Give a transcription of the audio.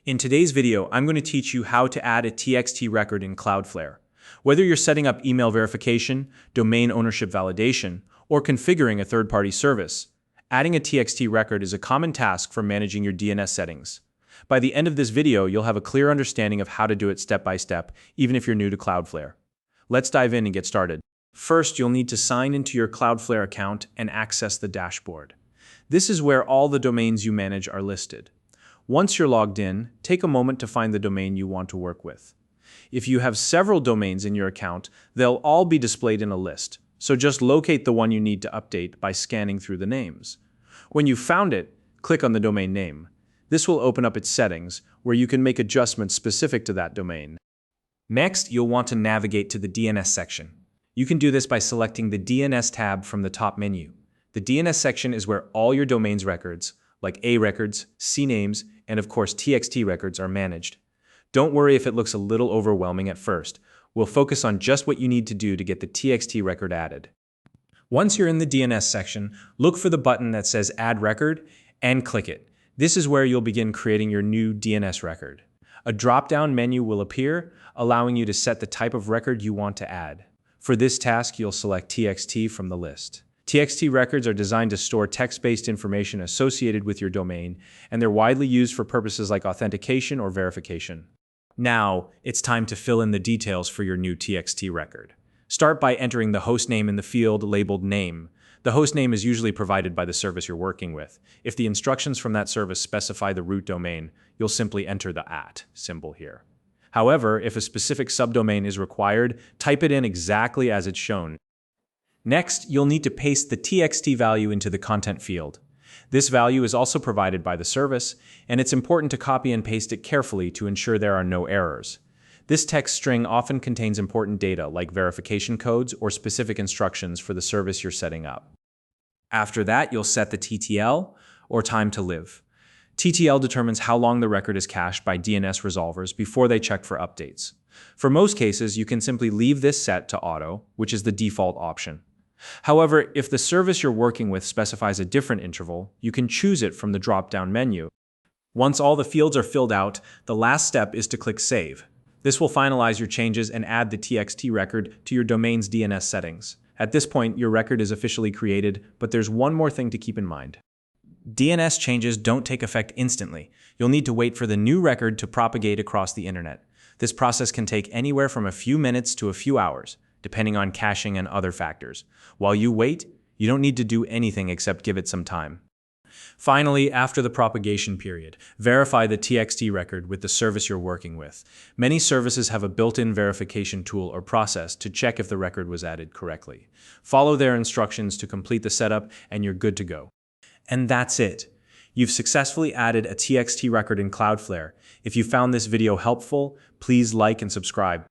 In today's video, I'm going to teach you how to add a TXT record in Cloudflare. Whether you're setting up email verification, domain ownership validation, or configuring a third-party service, adding a TXT record is a common task for managing your DNS settings. By the end of this video, you'll have a clear understanding of how to do it step by step, even if you're new to Cloudflare. Let's dive in and get started. First, you'll need to sign into your Cloudflare account and access the dashboard. This is where all the domains you manage are listed. Once you're logged in, take a moment to find the domain you want to work with. If you have several domains in your account, they'll all be displayed in a list, so just locate the one you need to update by scanning through the names. When you've found it, click on the domain name. This will open up its settings, where you can make adjustments specific to that domain. Next, you'll want to navigate to the DNS section. You can do this by selecting the DNS tab from the top menu. The DNS section is where all your domain's records, like A records, cnames, and of course TXT records are managed. Don't worry if it looks a little overwhelming at first. We'll focus on just what you need to do to get the TXT record added. Once you're in the DNS section, look for the button that says Add Record and click it. This is where you'll begin creating your new DNS record. A drop-down menu will appear, allowing you to set the type of record you want to add. For this task, you'll select TXT from the list. TXT records are designed to store text-based information associated with your domain, and they're widely used for purposes like authentication or verification. Now, it's time to fill in the details for your new TXT record. Start by entering the hostname in the field labeled Name. The hostname is usually provided by the service you're working with. If the instructions from that service specify the root domain, you'll simply enter the @ symbol here. However, if a specific subdomain is required, type it in exactly as it's shown. Next, you'll need to paste the TXT value into the content field. This value is also provided by the service, and it's important to copy and paste it carefully to ensure there are no errors. This text string often contains important data like verification codes or specific instructions for the service you're setting up. After that, you'll set the TTL, or time to live. TTL determines how long the record is cached by DNS resolvers before they check for updates. For most cases, you can simply leave this set to auto, which is the default option. However, if the service you're working with specifies a different interval, you can choose it from the drop-down menu. Once all the fields are filled out, the last step is to click Save. This will finalize your changes and add the TXT record to your domain's DNS settings. At this point, your record is officially created, but there's one more thing to keep in mind. DNS changes don't take effect instantly. You'll need to wait for the new record to propagate across the internet. This process can take anywhere from a few minutes to a few hours, depending on caching and other factors. While you wait, you don't need to do anything except give it some time. Finally, after the propagation period, verify the TXT record with the service you're working with. Many services have a built-in verification tool or process to check if the record was added correctly. Follow their instructions to complete the setup, and you're good to go. And that's it. You've successfully added a TXT record in Cloudflare. If you found this video helpful, please like and subscribe.